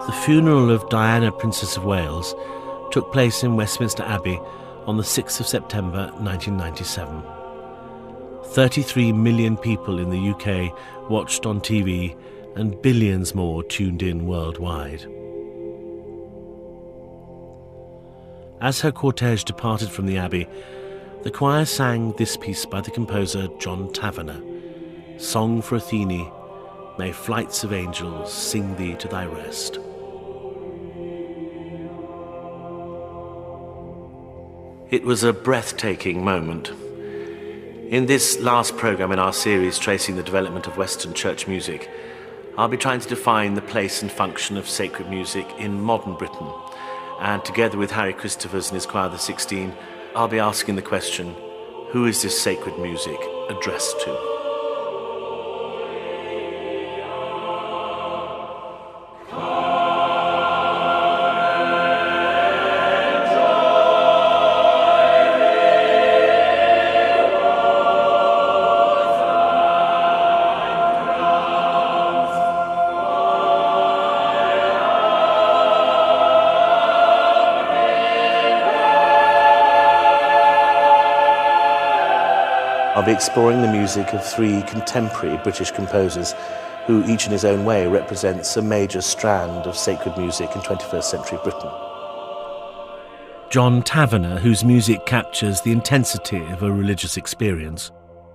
The funeral of Diana, Princess of Wales, took place in Westminster Abbey on the 6th of September 1997. 33 million people in the UK watched on TV and billions more tuned in worldwide. As her cortege departed from the Abbey, the choir sang this piece by the composer John Tavener, Song for Athene, May flights of angels sing thee to thy rest. It was a breathtaking moment. In this last programme in our series tracing the development of Western church music, I'll be trying to define the place and function of sacred music in modern Britain. And together with Harry Christophers and his choir The 16, I'll be asking the question, who is this sacred music addressed to? I'll be exploring the music of three contemporary British composers who each in his own way represents a major strand of sacred music in 21st century Britain. John Tavener, whose music captures the intensity of a religious experience.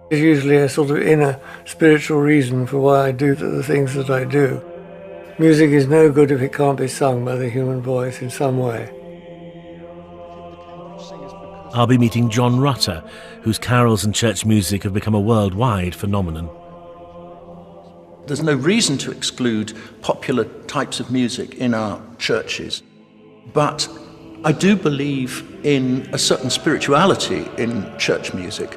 There's usually a sort of inner spiritual reason for why I do the things that I do. Music is no good if it can't be sung by the human voice in some way. I'll be meeting John Rutter, whose carols and church music have become a worldwide phenomenon. There's no reason to exclude popular types of music in our churches, but I do believe in a certain spirituality in church music.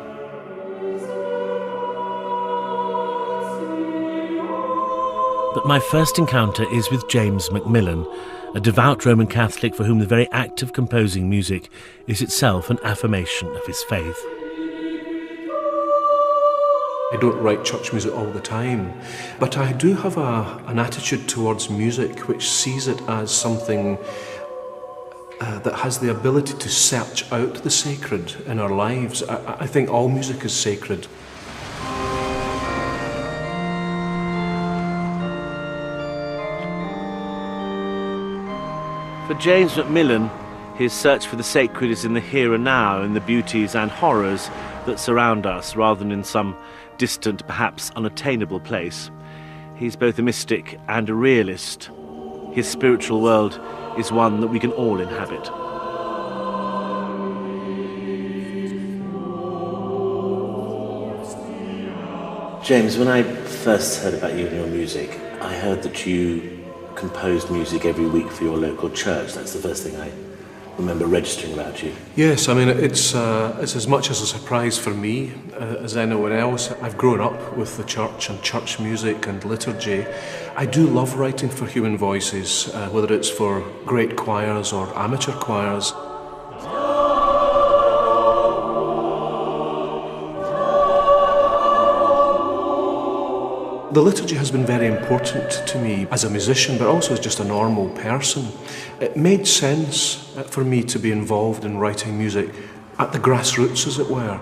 But my first encounter is with James MacMillan, a devout Roman Catholic for whom the very act of composing music is itself an affirmation of his faith. I don't write church music all the time, but I do have an attitude towards music which sees it as something that has the ability to search out the sacred in our lives. I think all music is sacred. For James MacMillan, his search for the sacred is in the here and now, in the beauties and horrors that surround us, rather than in some distant, perhaps unattainable place. He's both a mystic and a realist. His spiritual world is one that we can all inhabit. James, when I first heard about you and your music, I heard that you composed music every week for your local church. That's the first thing I remember registering about you. Yes, I mean, it's as much as a surprise for me as anyone else. I've grown up with the church and church music and liturgy. I do love writing for human voices, whether it's for great choirs or amateur choirs. The liturgy has been very important to me as a musician, but also as just a normal person. It made sense for me to be involved in writing music at the grassroots, as it were.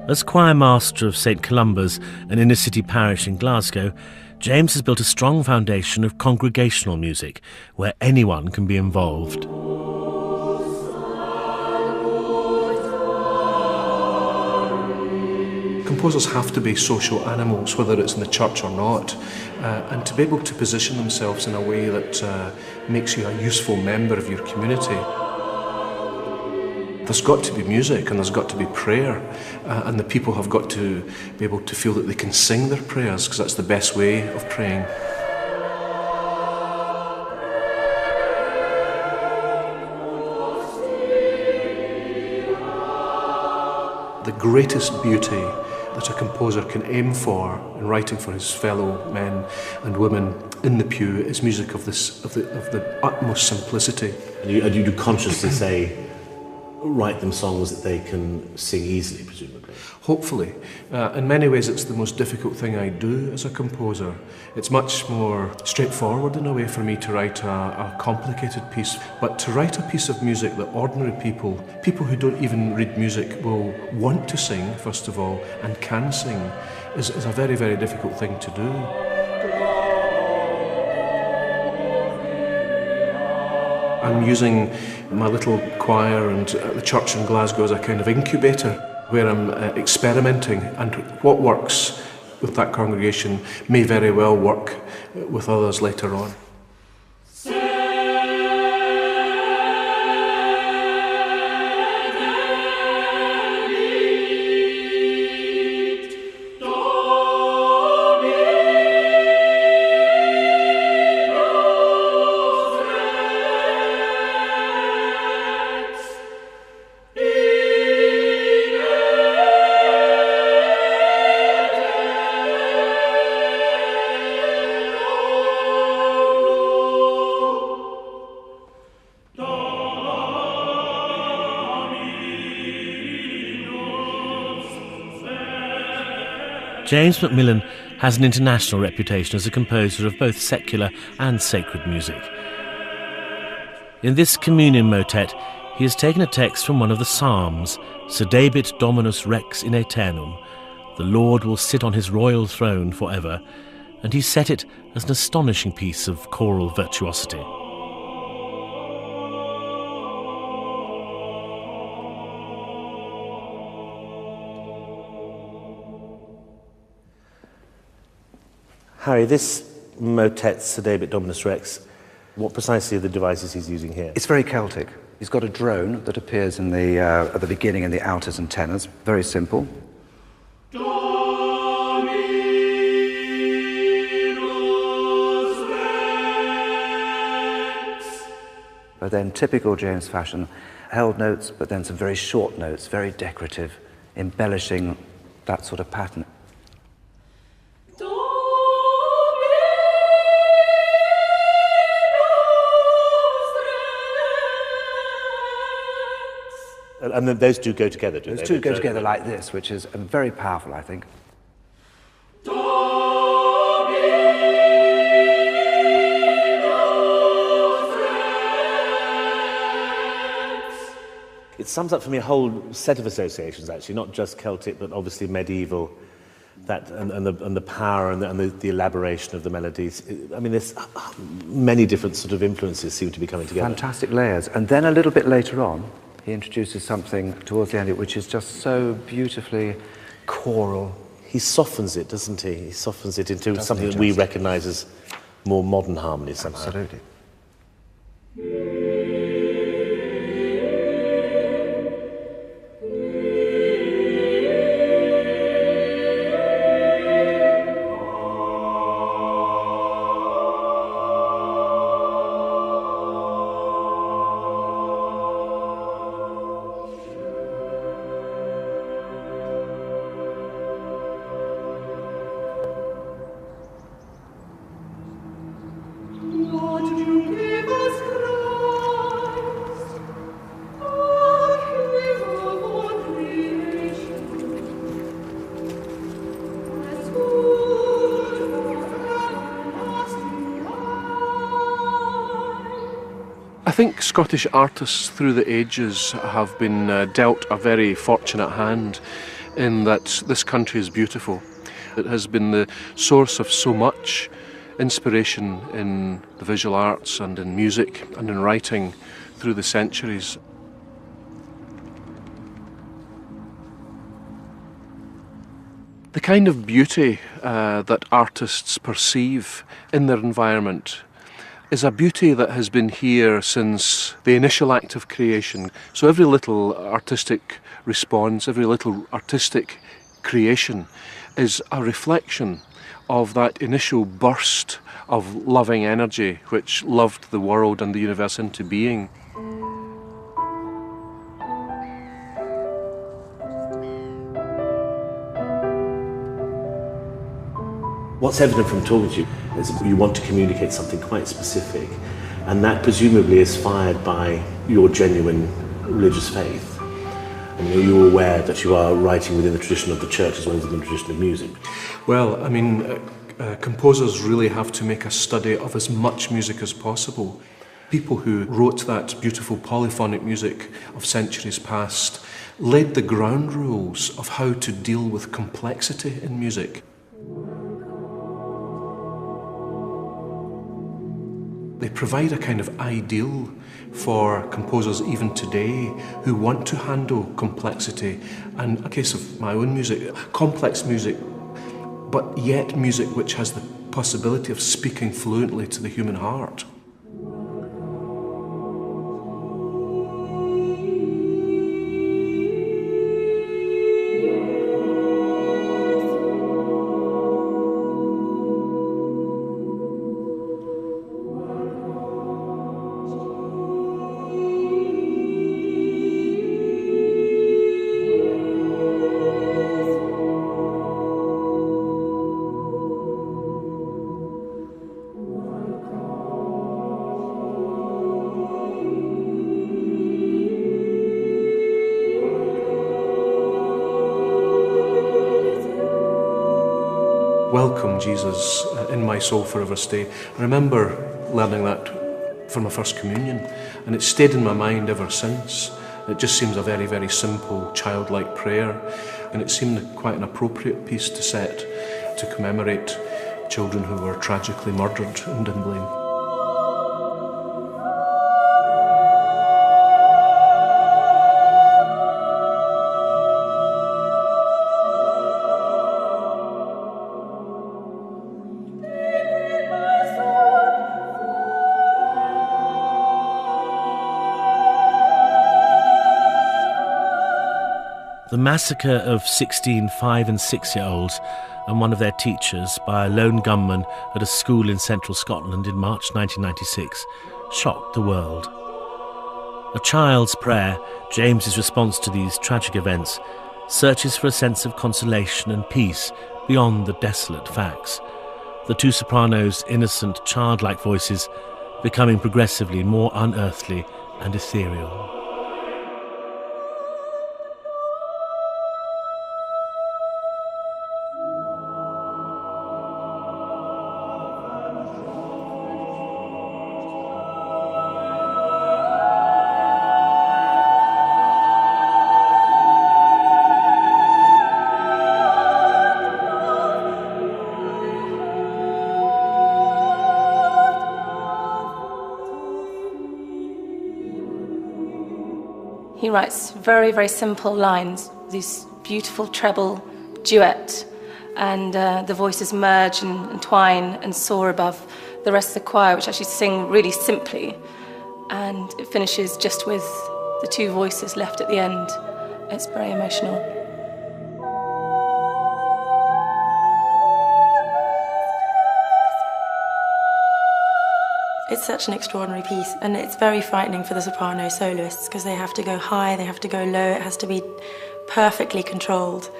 As choir master of St Columba's, an inner-city parish in Glasgow, James has built a strong foundation of congregational music, where anyone can be involved. Composers have to be social animals, whether it's in the church or not, and to be able to position themselves in a way that makes you a useful member of your community. There's got to be music and there's got to be prayer, and the people have got to be able to feel that they can sing their prayers, because that's the best way of praying. The greatest beauty that a composer can aim for in writing for his fellow men and women in the pew is music of the utmost simplicity. And you do consciously say, write them songs that they can sing easily, presumably? Hopefully. In many ways it's the most difficult thing I do as a composer. It's much more straightforward in a way for me to write a complicated piece, but to write a piece of music that ordinary people who don't even read music, will want to sing, first of all, and can sing, is a very, very difficult thing to do. I'm using my little choir and the church in Glasgow as a kind of incubator where I'm experimenting, and what works with that congregation may very well work with others later on. James MacMillan has an international reputation as a composer of both secular and sacred music. In this communion motet, he has taken a text from one of the Psalms, Sedebit Dominus Rex in Aeternum, the Lord will sit on his royal throne forever, and he set it as an astonishing piece of choral virtuosity. Harry, this motet, Sedebit Dominus Rex, what precisely are the devices he's using here? It's very Celtic. He's got a drone that appears in the, at the beginning in the alters and tenors. Very simple. But then typical James fashion, held notes, but then some very short notes, very decorative, embellishing that sort of pattern. And then those two go together, do they? Those two go together like this, which is very powerful, I think. It sums up for me a whole set of associations, actually, not just Celtic, but obviously medieval, that and the power and the elaboration of the melodies. I mean, there's many different sort of influences seem to be coming together. Fantastic layers. And then a little bit later on, he introduces something towards the end which is just so beautifully choral. He softens it, doesn't he? He softens it into something that we recognise as more modern harmony somehow. Absolutely. I think Scottish artists through the ages have been dealt a very fortunate hand in that this country is beautiful. It has been the source of so much inspiration in the visual arts and in music and in writing through the centuries. The kind of beauty that artists perceive in their environment is a beauty that has been here since the initial act of creation. So every little artistic response, every little artistic creation is a reflection of that initial burst of loving energy which loved the world and the universe into being. What's evident from talking to you is you want to communicate something quite specific, and that presumably is fired by your genuine religious faith. And are you aware that you are writing within the tradition of the church as well as within the tradition of music? Well, I mean, composers really have to make a study of as much music as possible. People who wrote that beautiful polyphonic music of centuries past laid the ground rules of how to deal with complexity in music. They provide a kind of ideal for composers even today who want to handle complexity. And a case of my own music, complex music, but yet music which has the possibility of speaking fluently to the human heart. Welcome, Jesus, in my soul forever stay. I remember learning that for my first communion, and it's stayed in my mind ever since. It just seems a very, very simple, childlike prayer, and it seemed quite an appropriate piece to set to commemorate children who were tragically murdered in Dunblane. The massacre of 16 5- and 6-year-olds and one of their teachers by a lone gunman at a school in central Scotland in March 1996 shocked the world. A child's prayer, James's response to these tragic events, searches for a sense of consolation and peace beyond the desolate facts. The two sopranos' innocent, childlike voices becoming progressively more unearthly and ethereal. He writes very, very simple lines, this beautiful treble duet, and the voices merge and entwine and soar above the rest of the choir, which actually sing really simply, and it finishes just with the two voices left at the end. It's very emotional. It's such an extraordinary piece, and it's very frightening for the soprano soloists because they have to go high, they have to go low, it has to be perfectly controlled.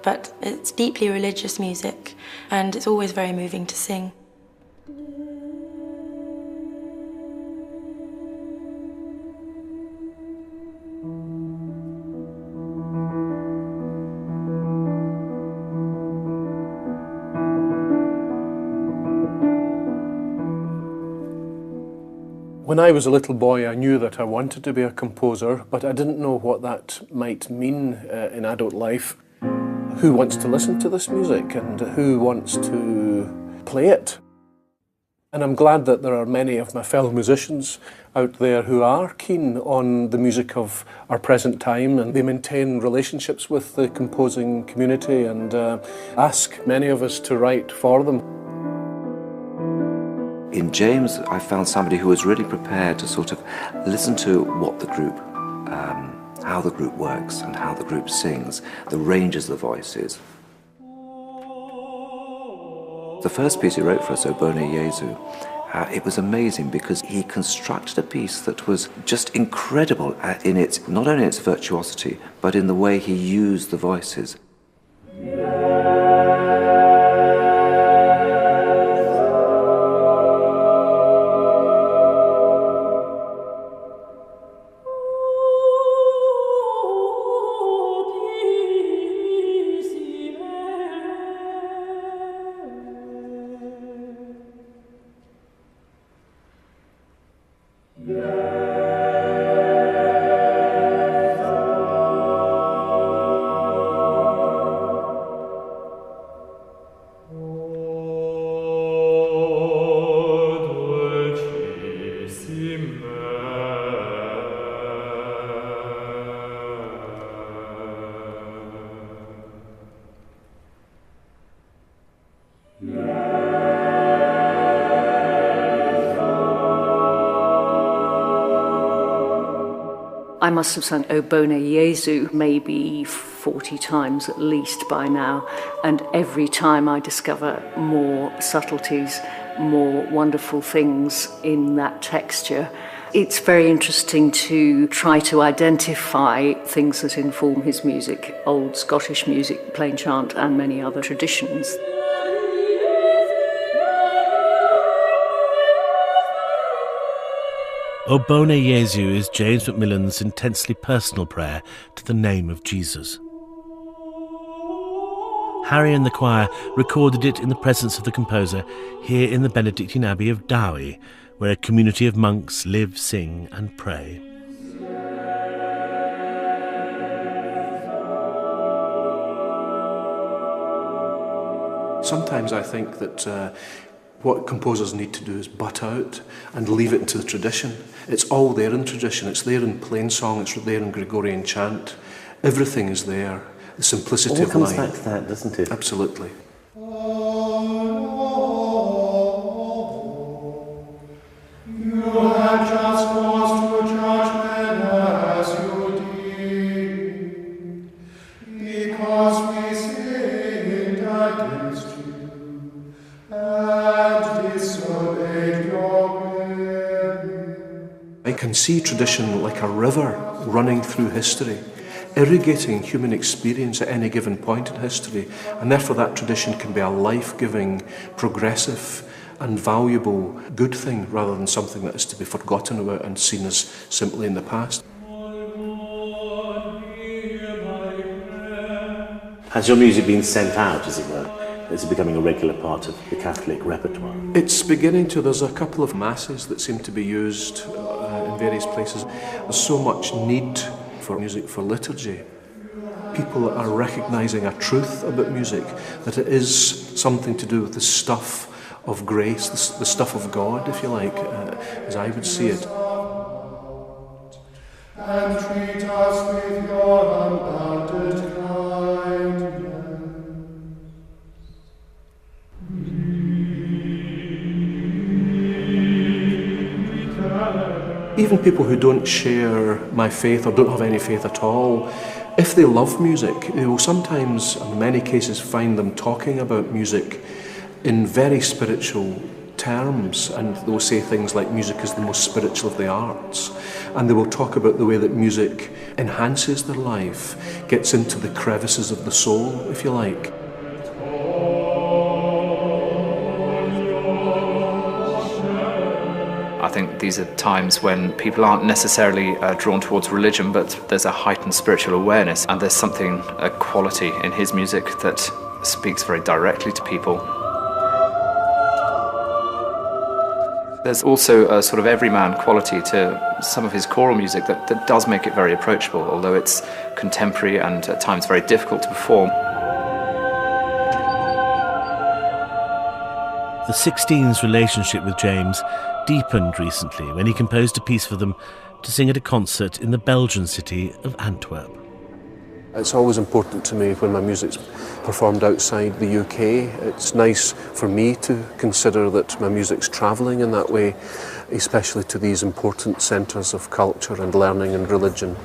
But it's deeply religious music, and it's always very moving to sing. When I was a little boy, I knew that I wanted to be a composer, but I didn't know what that might mean in adult life. Who wants to listen to this music and who wants to play it? And I'm glad that there are many of my fellow musicians out there who are keen on the music of our present time, and they maintain relationships with the composing community and ask many of us to write for them. In James, I found somebody who was really prepared to sort of listen to what the group, how the group works and how the group sings, the ranges of the voices. The first piece he wrote for us, O Bone Jesu, it was amazing because he constructed a piece that was just incredible in its, not only its virtuosity, but in the way he used the voices. I must have sung O Bone Jesu maybe 40 times at least by now, and every time I discover more subtleties, more wonderful things in that texture. It's very interesting to try to identify things that inform his music, old Scottish music, plain chant, and many other traditions. O Bone Jesu is James MacMillan's intensely personal prayer to the name of Jesus. Harry and the choir recorded it in the presence of the composer here in the Benedictine Abbey of Dowie, where a community of monks live, sing and pray. Sometimes I think that what composers need to do is butt out and leave it to the tradition. It's all there in tradition. It's there in plain song, it's there in Gregorian chant. Everything is there. The simplicity of comes line. back to that, doesn't it? Absolutely. I can see tradition like a river running through history, irrigating human experience at any given point in history, and therefore that tradition can be a life-giving, progressive and valuable good thing rather than something that is to be forgotten about and seen as simply in the past. Has your music been sent out, as it were? Is it becoming a regular part of the Catholic repertoire? It's beginning to. There's a couple of masses that seem to be used in various places. There's so much need for music for liturgy. People are recognising a truth about music, that it is something to do with the stuff of grace, the stuff of God, if you like, as I would see it. And treat us with your unbounded kindness. Even people who don't share my faith or don't have any faith at all, if they love music, they will sometimes, in many cases, find them talking about music in very spiritual terms, and they will say things like music is the most spiritual of the arts, and they will talk about the way that music enhances their life, gets into the crevices of the soul, if you like. I think these are times when people aren't necessarily drawn towards religion, but there's a heightened spiritual awareness, and there's something, a quality in his music that speaks very directly to people. There's also a sort of everyman quality to some of his choral music that does make it very approachable, although it's contemporary and at times very difficult to perform. The 16's relationship with James deepened recently when he composed a piece for them to sing at a concert in the Belgian city of Antwerp. It's always important to me when my music's performed outside the UK. It's nice for me to consider that my music's travelling in that way, especially to these important centres of culture and learning and religion.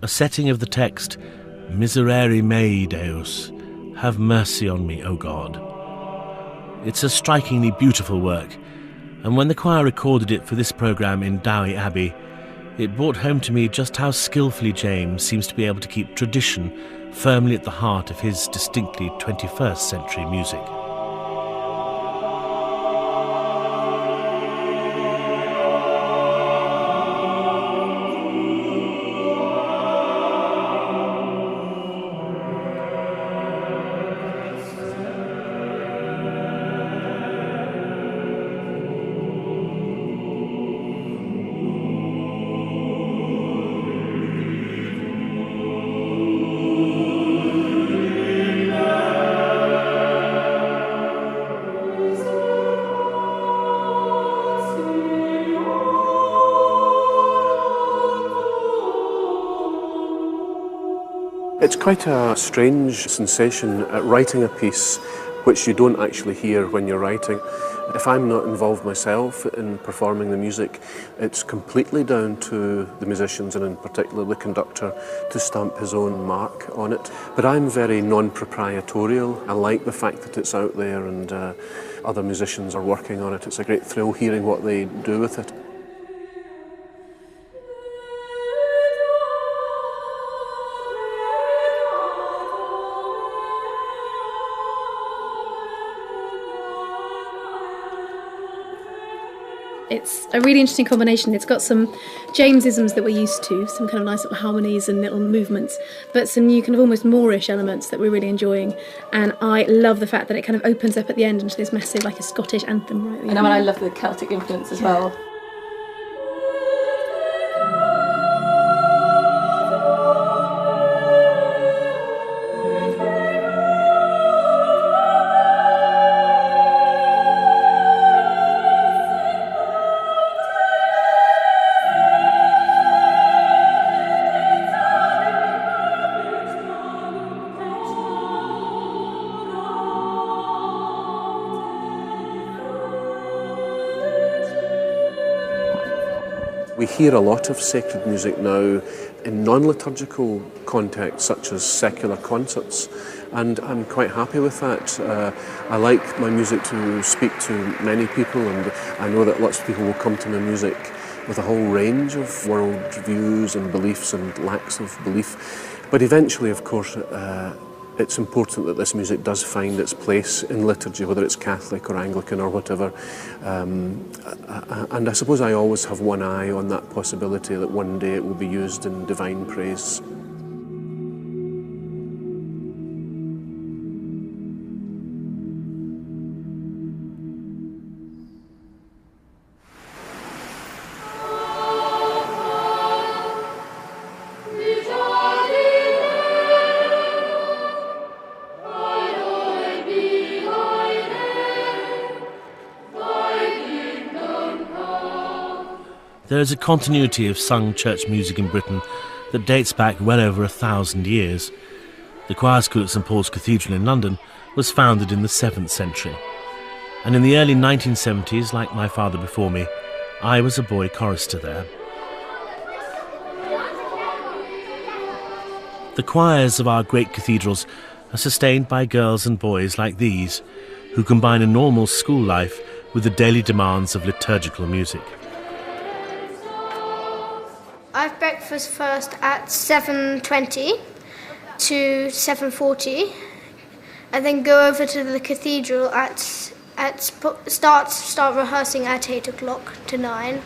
A setting of the text, Miserere mei, Deus, have mercy on me, O God. It's a strikingly beautiful work, and when the choir recorded it for this programme in Dowie Abbey, it brought home to me just how skillfully James seems to be able to keep tradition firmly at the heart of his distinctly 21st century music. It's quite a strange sensation writing a piece which you don't actually hear when you're writing. If I'm not involved myself in performing the music, it's completely down to the musicians and in particular the conductor to stamp his own mark on it. But I'm very non-proprietorial. I like the fact that it's out there and other musicians are working on it. It's a great thrill hearing what they do with it. It's a really interesting combination. It's got some Jamesisms that we're used to, some kind of nice little harmonies and little movements, but some new kind of almost Moorish elements that we're really enjoying. And I love the fact that it kind of opens up at the end into this massive, like a Scottish anthem. Right? And I love the Celtic influence as well. We hear a lot of sacred music now in non-liturgical contexts such as secular concerts, and I'm quite happy with that. I like my music to speak to many people, and I know that lots of people will come to my music with a whole range of world views and beliefs and lacks of belief. But eventually, of course, it's important that this music does find its place in liturgy, whether it's Catholic or Anglican or whatever. And I suppose I always have one eye on that possibility that one day it will be used in divine praise. There is a continuity of sung church music in Britain that dates back well over 1,000 years. The choir school at St Paul's Cathedral in London was founded in the 7th century. And in the early 1970s, like my father before me, I was a boy chorister there. The choirs of our great cathedrals are sustained by girls and boys like these, who combine a normal school life with the daily demands of liturgical music. I have breakfast first at 7:20 to 7:40, and then go over to the cathedral start rehearsing at 8 o'clock to 9.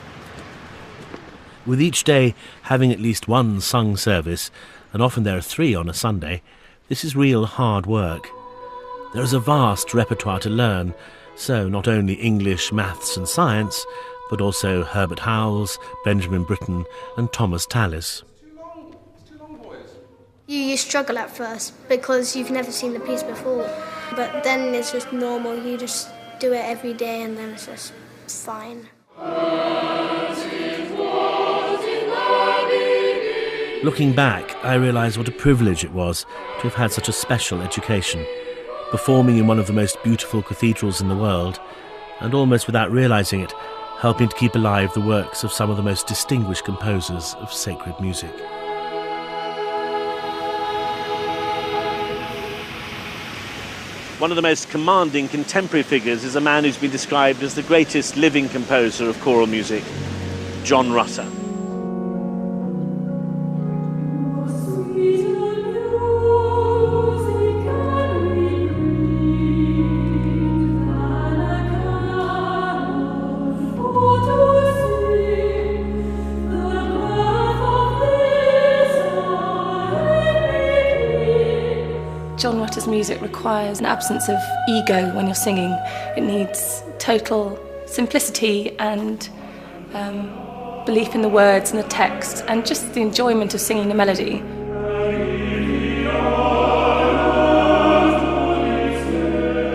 With each day having at least one sung service, and often there are 3 on a Sunday, this is real hard work. There is a vast repertoire to learn, so not only English, maths and science, but also Herbert Howells, Benjamin Britten and Thomas Tallis. You struggle at first because you've never seen the piece before, but then it's just normal. You just do it every day and then it's just fine. Looking back, I realise what a privilege it was to have had such a special education, performing in one of the most beautiful cathedrals in the world, and almost without realising it, helping to keep alive the works of some of the most distinguished composers of sacred music. One of the most commanding contemporary figures is a man who's been described as the greatest living composer of choral music, John Rutter. John Rutter's music requires an absence of ego when you're singing. It needs total simplicity and belief in the words and the text, and just the enjoyment of singing the melody.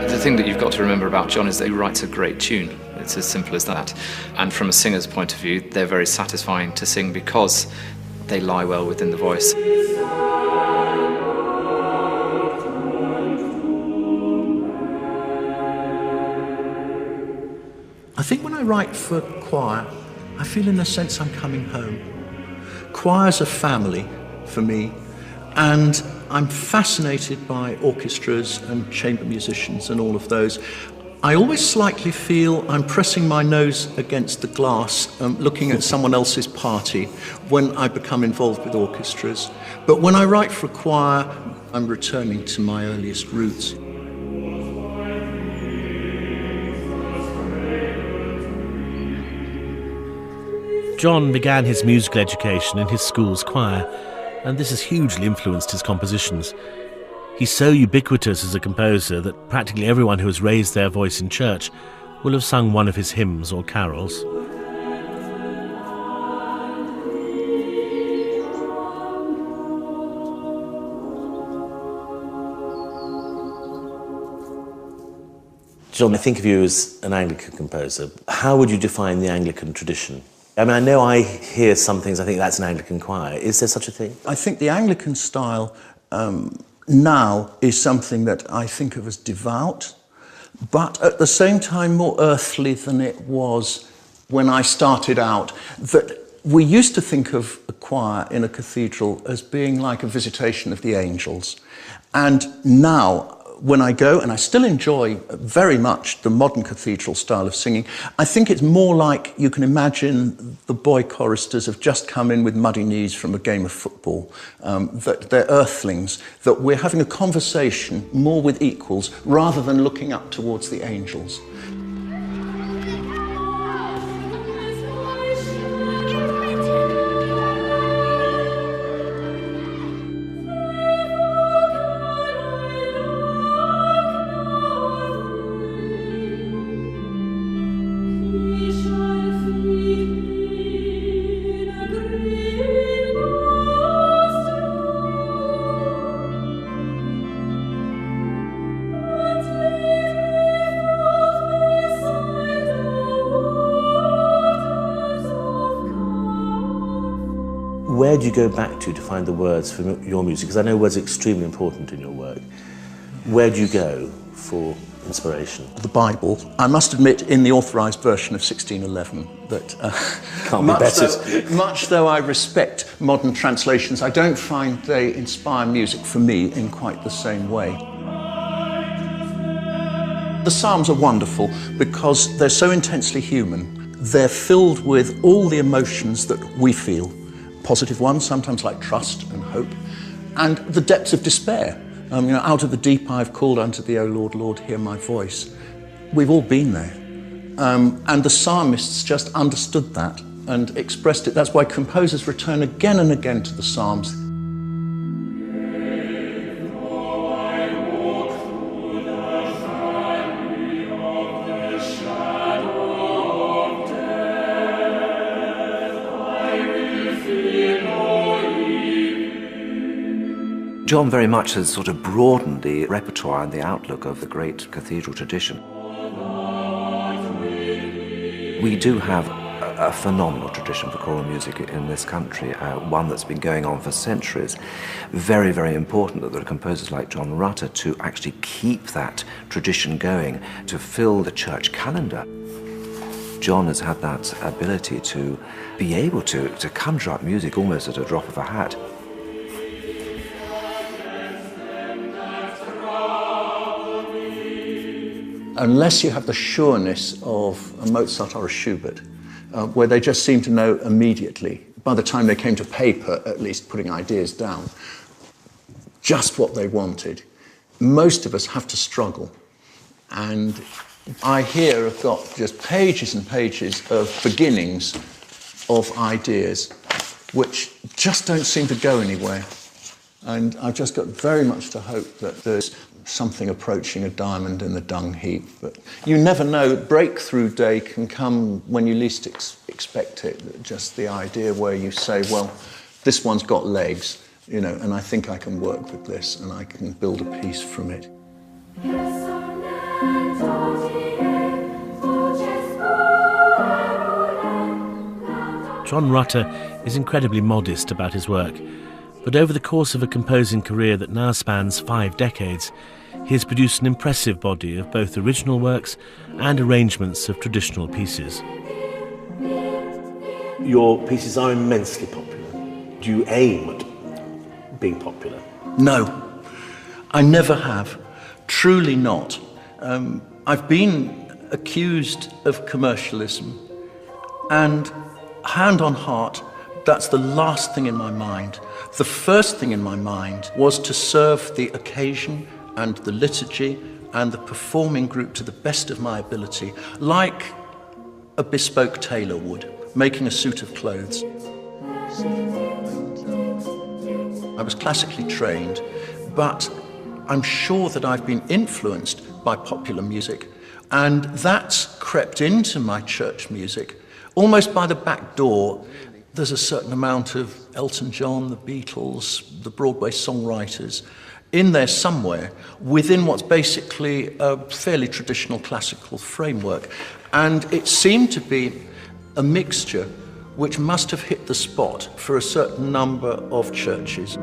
The thing that you've got to remember about John is that he writes a great tune. It's as simple as that. And from a singer's point of view, they're very satisfying to sing because they lie well within the voice. write for choir, I feel in a sense I'm coming home. Choir's a family for me, and I'm fascinated by orchestras and chamber musicians and all of those. I always slightly feel I'm pressing my nose against the glass, looking at someone else's party when I become involved with orchestras. But when I write for a choir, I'm returning to my earliest roots. John began his musical education in his school's choir, and this has hugely influenced his compositions. He's so ubiquitous as a composer that practically everyone who has raised their voice in church will have sung one of his hymns or carols. John, I think of you as an Anglican composer. How would you define the Anglican tradition? I mean, I know I hear some things, I think that's an Anglican choir. Is there such a thing? I think the Anglican style now is something that I think of as devout, but at the same time more earthly than it was when I started out. That we used to think of a choir in a cathedral as being like a visitation of the angels. And now, when I go, and I still enjoy very much the modern cathedral style of singing, I think it's more like you can imagine the boy choristers have just come in with muddy knees from a game of football, that they're earthlings, that we're having a conversation more with equals rather than looking up towards the angels. Where do you go back to find the words for your music? Because I know words are extremely important in your work. Where do you go for inspiration? The Bible. I must admit, in the authorised version of 1611, that Can't be better. Much though I respect modern translations, I don't find they inspire music for me in quite the same way. The Psalms are wonderful because they're so intensely human. They're filled with all the emotions that we feel. Positive ones, sometimes like trust and hope, and the depths of despair. Out of the deep I've called unto thee, O Lord, Lord, hear my voice. We've all been there. And the psalmists just understood that and expressed it. That's why composers return again and again to the Psalms. John very much has sort of broadened the repertoire and the outlook of the great cathedral tradition. We do have a phenomenal tradition for choral music in this country, one that's been going on for centuries. Very, very important that there are composers like John Rutter to actually keep that tradition going, to fill the church calendar. John has had that ability to be able to conjure up music almost at a drop of a hat. Unless you have the sureness of a Mozart or a Schubert, where they just seem to know immediately, by the time they came to paper, at least putting ideas down, just what they wanted. Most of us have to struggle. And I here have got just pages and pages of beginnings of ideas which just don't seem to go anywhere. And I've just got very much to hope that there's something approaching a diamond in the dung heap. But you never know, breakthrough day can come when you least expect it. Just the idea where you say, well, this one's got legs, and I think I can work with this and I can build a piece from it. John Rutter is incredibly modest about his work, But over the course of a composing career that now spans 5 decades, he has produced an impressive body of both original works and arrangements of traditional pieces. Your pieces are immensely popular. Do you aim at being popular? No, I never have. Truly not. I've been accused of commercialism, and hand on heart, that's the last thing in my mind. The first thing in my mind was to serve the occasion and the liturgy and the performing group to the best of my ability, like a bespoke tailor would, making a suit of clothes. I was classically trained, but I'm sure that I've been influenced by popular music, and that's crept into my church music almost by the back door. There's a certain amount of Elton John, the Beatles, the Broadway songwriters in there somewhere within what's basically a fairly traditional classical framework. And it seemed to be a mixture which must have hit the spot for a certain number of churches.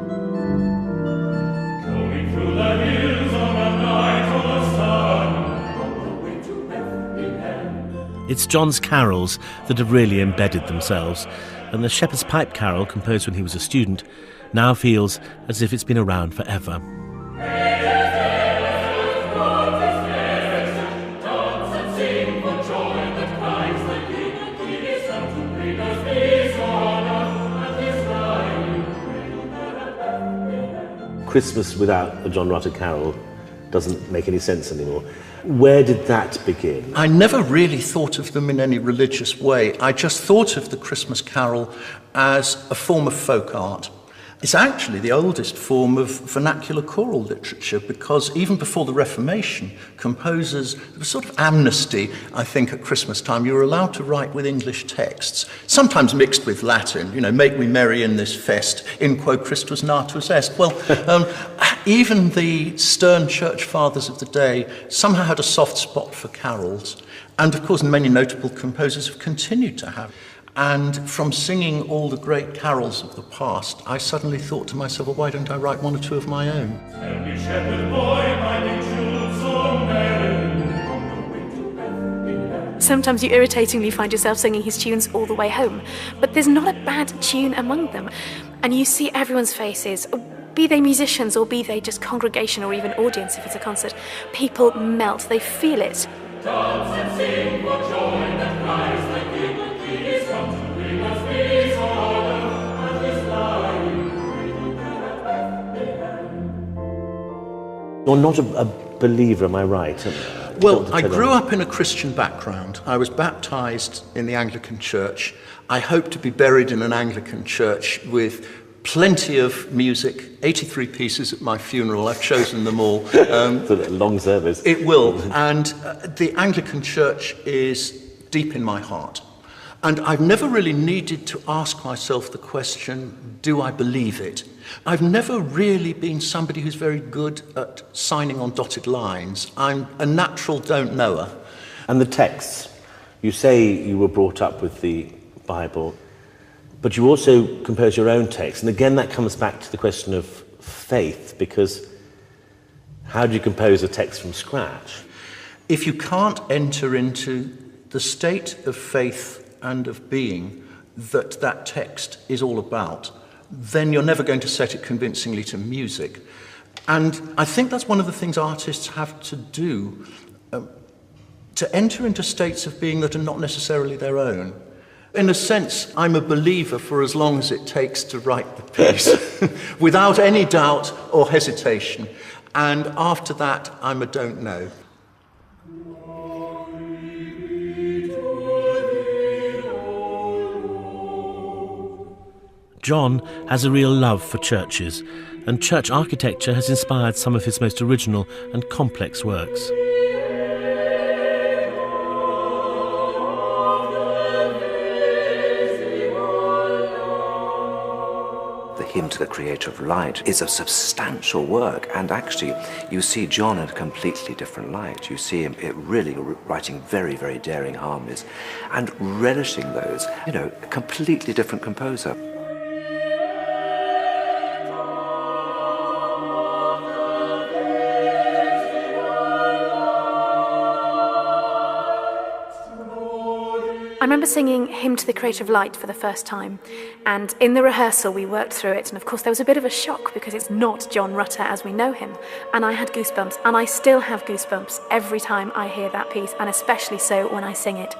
It's John's carols that have really embedded themselves, and the Shepherd's Pipe carol, composed when he was a student, now feels as if it's been around forever. Christmas without a John Rutter carol doesn't make any sense anymore. Where did that begin? I never really thought of them in any religious way. I just thought of the Christmas carol as a form of folk art. It's actually the oldest form of vernacular choral literature, because even before the Reformation, composers, there was sort of amnesty, I think, at Christmas time. You were allowed to write with English texts, sometimes mixed with Latin, make we merry in this fest, in quo Christus natus est. Well, even the stern church fathers of the day somehow had a soft spot for carols, and of course many notable composers have continued to have. And from singing all the great carols of the past, I suddenly thought to myself, well, why don't I write one or two of my own? Sometimes you irritatingly find yourself singing his tunes all the way home, but there's not a bad tune among them. And you see everyone's faces, be they musicians or be they just congregation or even audience if it's a concert. People melt, they feel it. Dance and sing for joy that Christ the King is come to bring us peace, honor, and his life. You're not a believer, am I right? Well, I grew up in a Christian background. I was baptised in the Anglican Church. I hope to be buried in an Anglican church with plenty of music, 83 pieces at my funeral. I've chosen them all. It's a long service. It will. And the Anglican Church is deep in my heart. And I've never really needed to ask myself the question, do I believe it? I've never really been somebody who's very good at signing on dotted lines. I'm a natural don't knower. And the texts, you say you were brought up with the Bible, but you also compose your own text. And again, that comes back to the question of faith, because how do you compose a text from scratch? If you can't enter into the state of faith and of being that text is all about, then you're never going to set it convincingly to music. And I think that's one of the things artists have to do, to enter into states of being that are not necessarily their own. In a sense, I'm a believer for as long as it takes to write the piece, without any doubt or hesitation. And after that, I'm a don't know. John has a real love for churches, and church architecture has inspired some of his most original and complex works. The Hymn to the Creator of Light is a substantial work, and actually you see John in a completely different light. You see him really writing very, very daring harmonies and relishing those, a completely different composer. I remember singing Hymn to the Creator of Light for the first time, and in the rehearsal we worked through it, and of course there was a bit of a shock because it's not John Rutter as we know him, and I had goosebumps, and I still have goosebumps every time I hear that piece, and especially so when I sing it.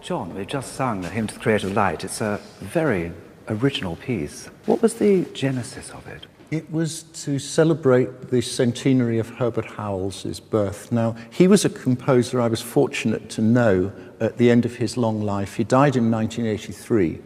John, we've just sung the Hymn to the Creator of Light. It's a very original piece. What was the genesis of it? It was to celebrate the centenary of Herbert Howells's birth. Now, he was a composer I was fortunate to know at the end of his long life. He died in 1983.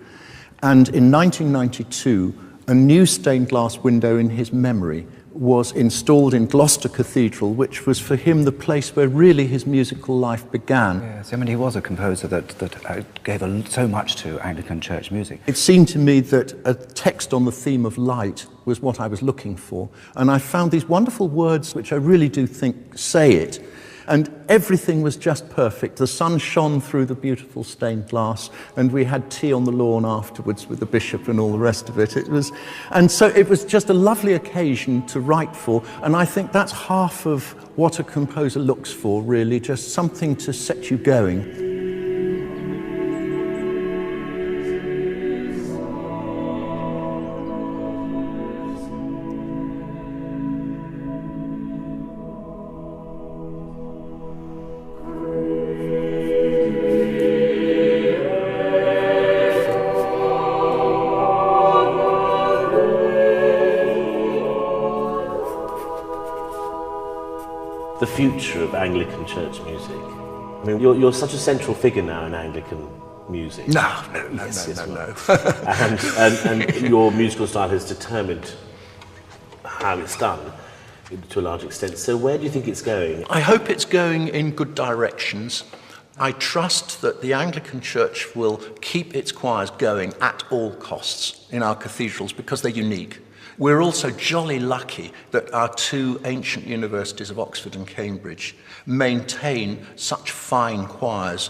And in 1992, a new stained glass window in his memory was installed in Gloucester Cathedral, which was for him the place where really his musical life began. Yes, I mean, he was a composer that gave so much to Anglican church music. It seemed to me that a text on the theme of light was what I was looking for, and I found these wonderful words which I really do think say it. And everything was just perfect. The sun shone through the beautiful stained glass, and we had tea on the lawn afterwards with the bishop and all the rest of it. And so it was just a lovely occasion to write for, and I think that's half of what a composer looks for, really, just something to set you going. The future of Anglican church music. I mean, you're such a central figure now in Anglican music. No. And your musical style has determined how it's done to a large extent. So where do you think it's going? I hope it's going in good directions. I trust that the Anglican Church will keep its choirs going at all costs in our cathedrals because they're unique. We're also jolly lucky that our two ancient universities of Oxford and Cambridge maintain such fine choirs.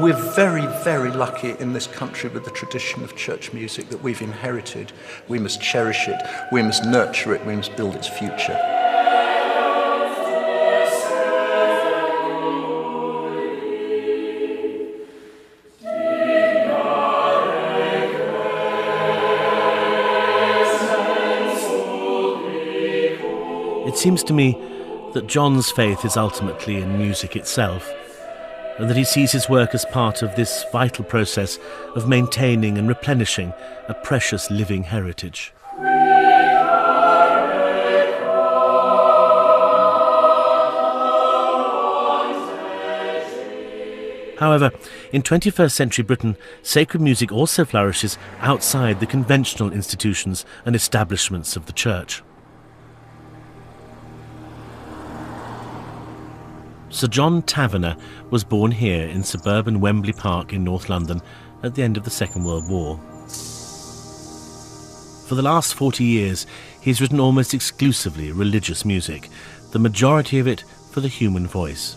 We're very, very lucky in this country with the tradition of church music that we've inherited. We must cherish it, we must nurture it, we must build its future. It seems to me that John's faith is ultimately in music itself, and that he sees his work as part of this vital process of maintaining and replenishing a precious living heritage. However, in 21st century Britain, sacred music also flourishes outside the conventional institutions and establishments of the church. Sir John Tavener was born here in suburban Wembley Park in North London at the end of the Second World War. For the last 40 years, he's written almost exclusively religious music, the majority of it for the human voice.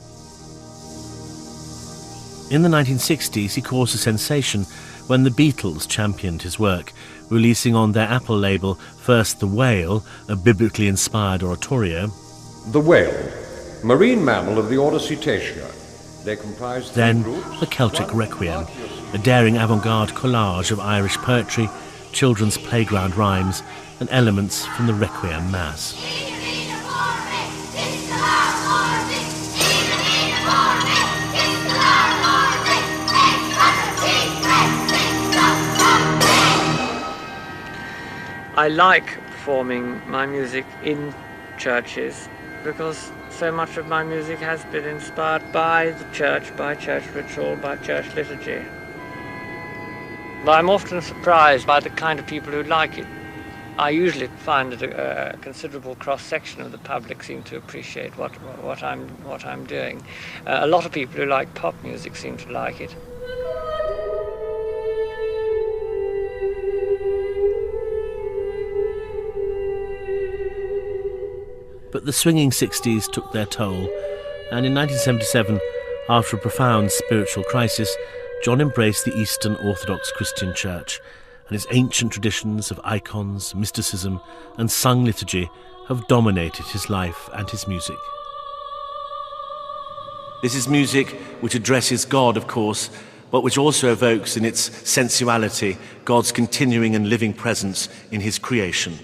In the 1960s, he caused a sensation when the Beatles championed his work, releasing on their Apple label first The Whale, a biblically inspired oratorio. The Whale, marine mammal of the order Cetacea. They comprise then the Celtic Requiem, a daring avant-garde collage of Irish poetry, children's playground rhymes, and elements from the Requiem Mass. I like performing my music in churches because so much of my music has been inspired by the church, by church ritual, by church liturgy. But I'm often surprised by the kind of people who like it. I usually find that a considerable cross-section of the public seem to appreciate what I'm doing. A lot of people who like pop music seem to like it. But the swinging 60s took their toll, and in 1977, after a profound spiritual crisis, John embraced the Eastern Orthodox Christian Church, and its ancient traditions of icons, mysticism, and sung liturgy have dominated his life and his music. This is music which addresses God, of course, but which also evokes in its sensuality God's continuing and living presence in his creation.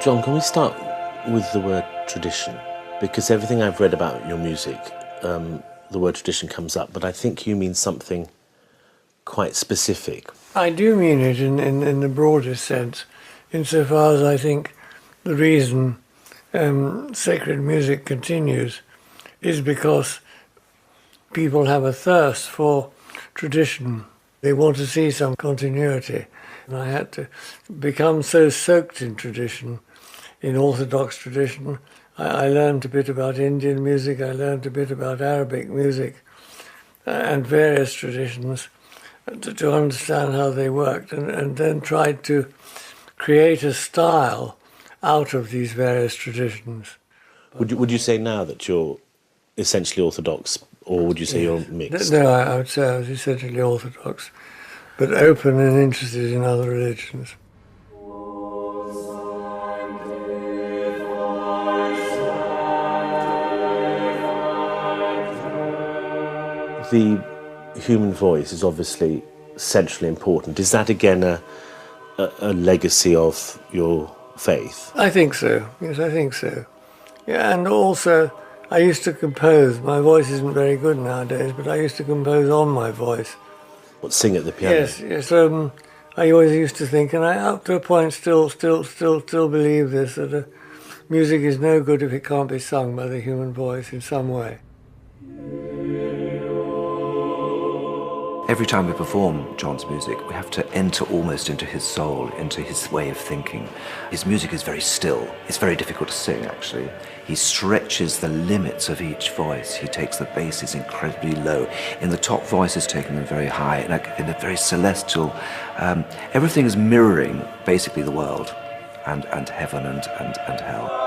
John, can we start with the word tradition? Because everything I've read about your music, the word tradition comes up, but I think you mean something quite specific. I do mean it in the broadest sense, insofar as I think the reason sacred music continues is because people have a thirst for tradition. They want to see some continuity. And I had to become so soaked in tradition, in Orthodox tradition. I learned a bit about Indian music, I learned a bit about Arabic music and various traditions to understand how they worked, and then tried to create a style out of these various traditions. Would you say now that you're essentially Orthodox, or would you say you're mixed? No, I would say I was essentially Orthodox, but open and interested in other religions. The human voice is obviously centrally important. Is that again a legacy of your faith? I think so. Yes, I think so. Yeah, and also I used to compose. My voice isn't very good nowadays, but I used to compose on my voice. What, sing at the piano? Yes. I always used to think, and I up to a point still believe this, that music is no good if it can't be sung by the human voice in some way. Every time we perform John's music, we have to enter almost into his soul, into his way of thinking. His music is very still. It's very difficult to sing, actually. He stretches the limits of each voice. He takes the basses incredibly low. In the top voices, taking them very high, in a very celestial. Everything is mirroring, basically, the world and heaven and hell.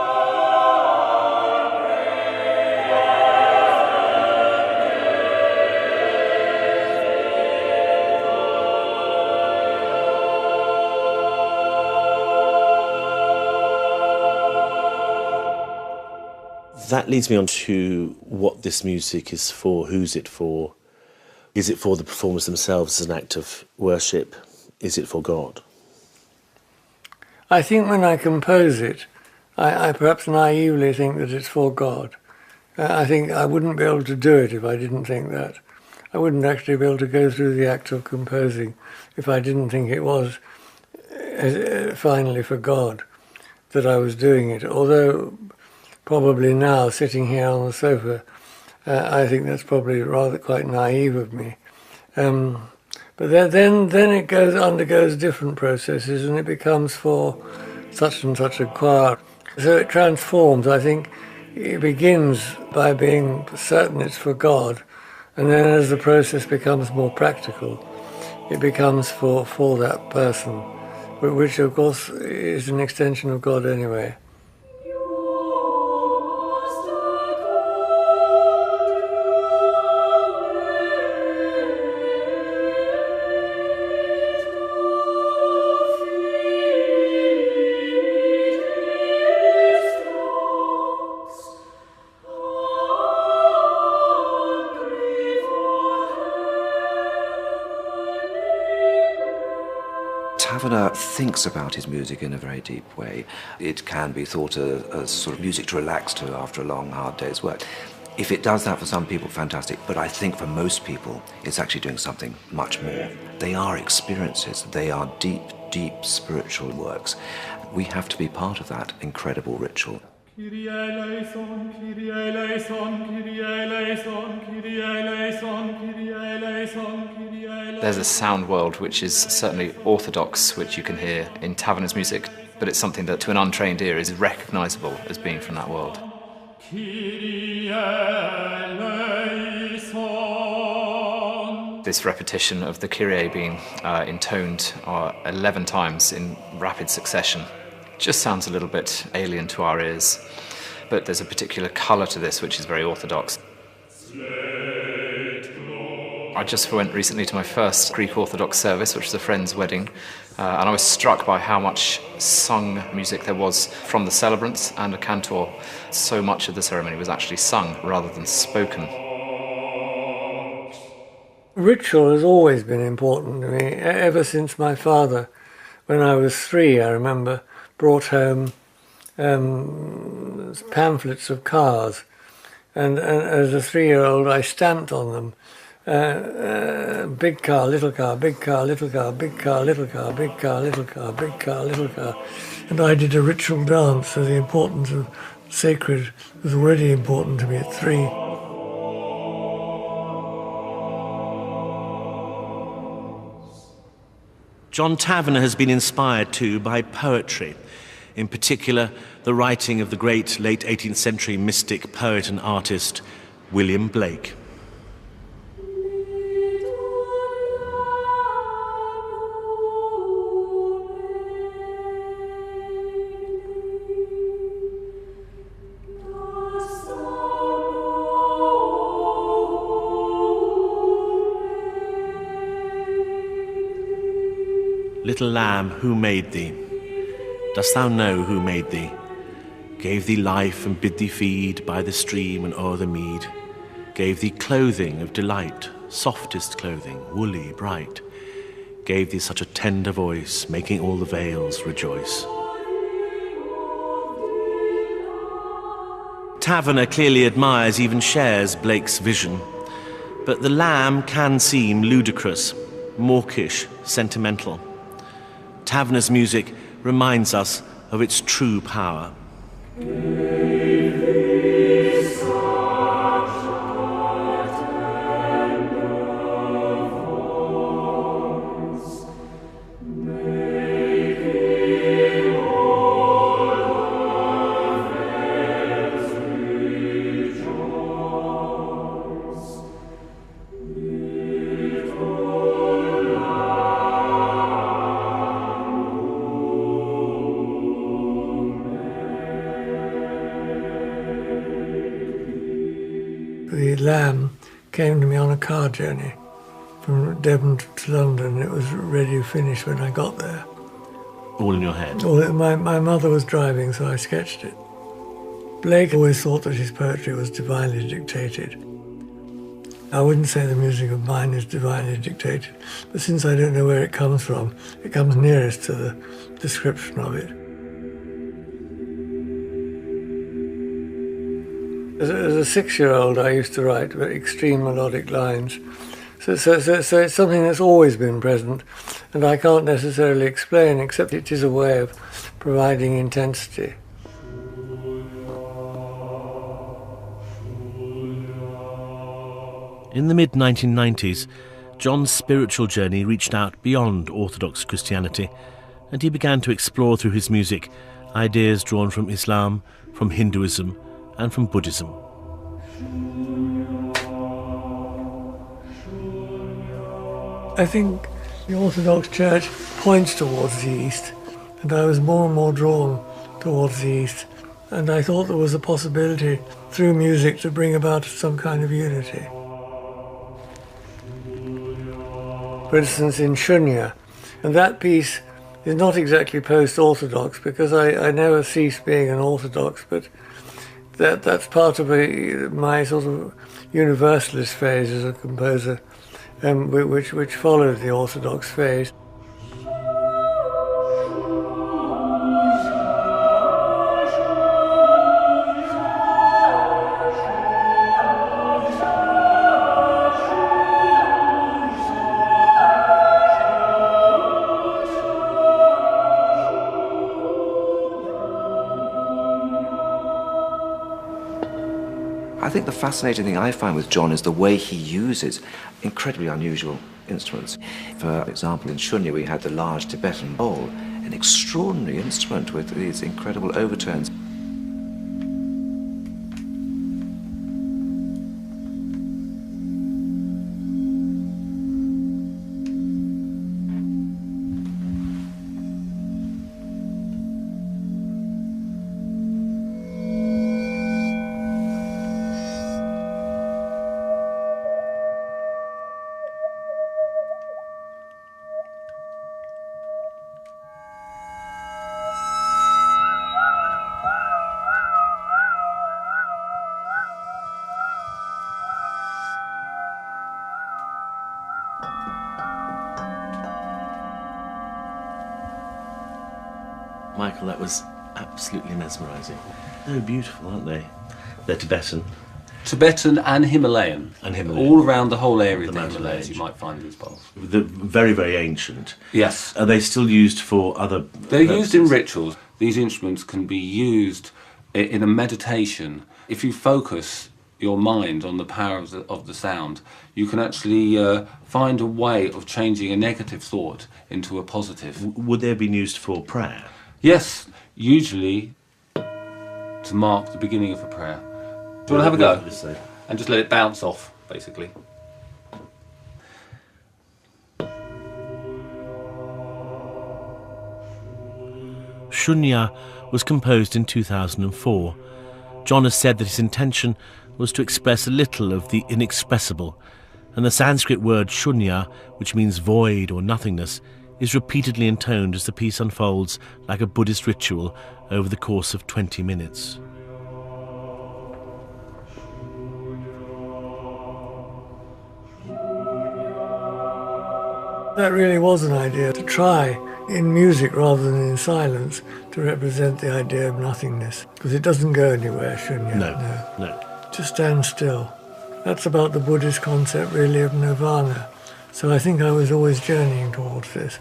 That leads me on to what this music is for, who's it for. Is it for the performers themselves as an act of worship? Is it for God? I think when I compose it, I perhaps naively think that it's for God. I think I wouldn't be able to do it if I didn't think that. I wouldn't actually be able to go through the act of composing if I didn't think it was finally for God that I was doing it. Although probably now, sitting here on the sofa, I think that's probably rather quite naive of me. But then it undergoes different processes, and it becomes for such and such a choir. So it transforms. I think it begins by being certain it's for God, and then as the process becomes more practical, it becomes for that person, which of course is an extension of God anyway. Tavener thinks about his music in a very deep way. It can be thought as sort of music to relax to after a long, hard day's work. If it does that for some people, fantastic. But I think for most people, it's actually doing something much more. They are experiences. They are deep, deep spiritual works. We have to be part of that incredible ritual. Kyrie eleison, Kyrie eleison, Kyrie eleison, Kyrie eleison, Kyrie eleison, Kyrie eleison. There's a sound world which is certainly orthodox, which you can hear in Tavener's music, but it's something that to an untrained ear is recognisable as being from that world. This repetition of the Kyrie being intoned 11 times in rapid succession just sounds a little bit alien to our ears, but there's a particular colour to this which is very orthodox. I just went recently to my first Greek Orthodox service, which was a friend's wedding, and I was struck by how much sung music there was from the celebrants and a cantor. So much of the ceremony was actually sung rather than spoken. Ritual has always been important to me, ever since my father, when I was 3, I remember, brought home pamphlets of cars, and as a 3-year-old I stamped on them. Big car, little car, big car, little car, big car, little car, big car, little car, big car, little car. And I did a ritual dance, so the importance of sacred was already important to me at 3. John Tavener has been inspired too by poetry, in particular the writing of the great late 18th century mystic, poet and artist William Blake. Little lamb, who made thee? Dost thou know who made thee? Gave thee life and bid thee feed by the stream and o'er the mead. Gave thee clothing of delight, softest clothing, woolly, bright. Gave thee such a tender voice, making all the vales rejoice. Tavener clearly admires, even shares Blake's vision. But the lamb can seem ludicrous, mawkish, sentimental. Tavener's music reminds us of its true power. The lamb came to me on a car journey from Devon to London. It was ready to finish when I got there. All in your head? My mother was driving, so I sketched it. Blake always thought that his poetry was divinely dictated. I wouldn't say the music of mine is divinely dictated, but since I don't know where it comes from, it comes nearest to the description of it. As a 6-year-old, I used to write extreme melodic lines. So it's something that's always been present, and I can't necessarily explain, except it is a way of providing intensity. In the mid-1990s, John's spiritual journey reached out beyond Orthodox Christianity, and he began to explore through his music ideas drawn from Islam, from Hinduism, and from Buddhism. I think the Orthodox Church points towards the East, and I was more and more drawn towards the East, and I thought there was a possibility through music to bring about some kind of unity. For instance, in Shunya, and that piece is not exactly post-Orthodox, because I never ceased being an Orthodox, but that's part of my sort of universalist phase as a composer, which followed the Orthodox phase. fascinating thing I find with John is the way he uses incredibly unusual instruments. For example, in Shunya we had the large Tibetan bowl, an extraordinary instrument with these incredible overtones. Michael, that was absolutely mesmerising. So beautiful, aren't they? They're Tibetan. Tibetan and Himalayan. And Himalayan. All around the whole area of the mountain Himalayas range. you might find these bowls. They're very, very ancient. Yes. Are they still used for other They're purposes? used in rituals. These instruments can be used in a meditation. If you focus your mind on the power of the sound, you can actually find a way of changing a negative thought into a positive. Would they have been used for prayer? Yes, usually to mark the beginning of a prayer. Do you want to have a go? And just let it bounce off, basically. Shunya was composed in 2004. John has said that his intention was to express a little of the inexpressible, and the Sanskrit word shunya, which means void or nothingness, is repeatedly intoned as the piece unfolds like a Buddhist ritual over the course of 20 minutes. That really was an idea, to try in music rather than in silence to represent the idea of nothingness, because it doesn't go anywhere, Shunya. No. Just stand still. That's about the Buddhist concept really of nirvana. So I think I was always journeying towards this.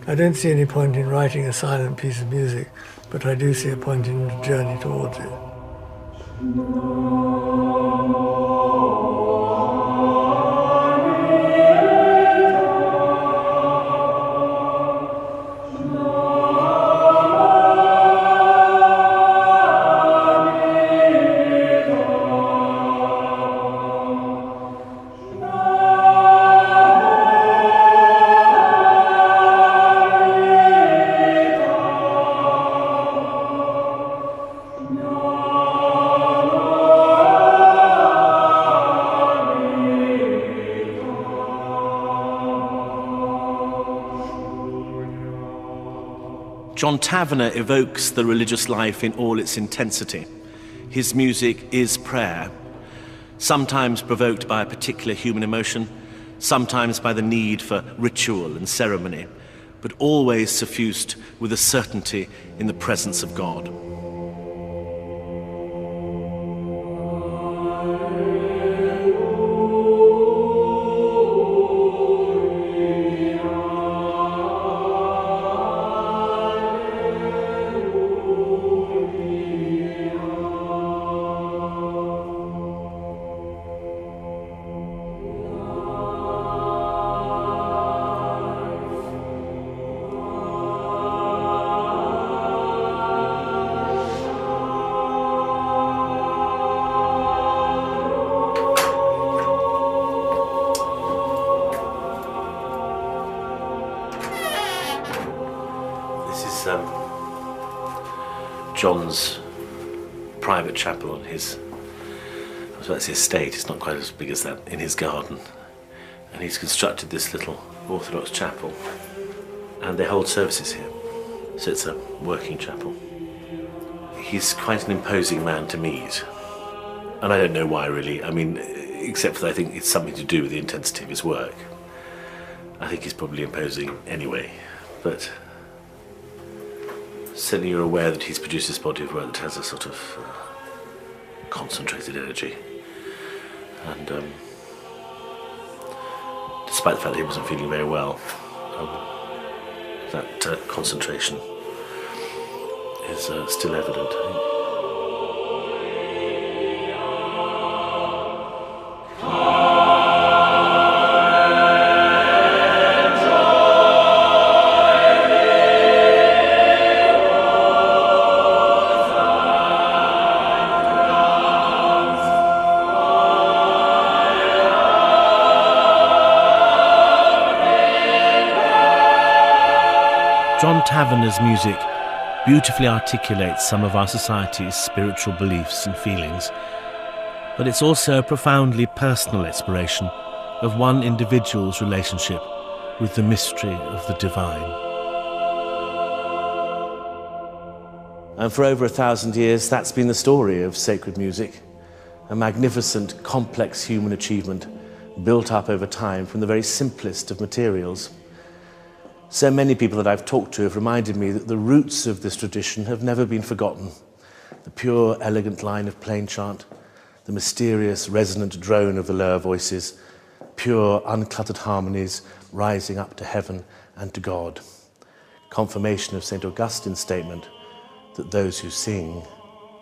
I don't see any point in writing a silent piece of music, but I do see a point in the journey towards it. John Tavener evokes the religious life in all its intensity. His music is prayer, sometimes provoked by a particular human emotion, sometimes by the need for ritual and ceremony, but always suffused with a certainty in the presence of God. John's private chapel on his, I was about to say estate, it's not quite as big as that, in his garden. And he's constructed this little Orthodox chapel, and they hold services here. So it's a working chapel. He's quite an imposing man to meet. And I don't know why really, I mean, except that I think it's something to do with the intensity of his work. I think he's probably imposing anyway, but certainly you're aware that he's produced this body of work that has a sort of concentrated energy. And despite the fact that he wasn't feeling very well, that concentration is still evident, I think. John Tavener's music beautifully articulates some of our society's spiritual beliefs and feelings, but it's also a profoundly personal exploration of one individual's relationship with the mystery of the divine. And for over 1,000 years, that's been the story of sacred music, a magnificent, complex human achievement built up over time from the very simplest of materials. So many people that I've talked to have reminded me that the roots of this tradition have never been forgotten. The pure, elegant line of plain chant, the mysterious, resonant drone of the lower voices, pure, uncluttered harmonies rising up to heaven and to God. Confirmation of St. Augustine's statement that those who sing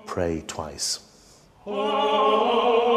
pray twice. Oh.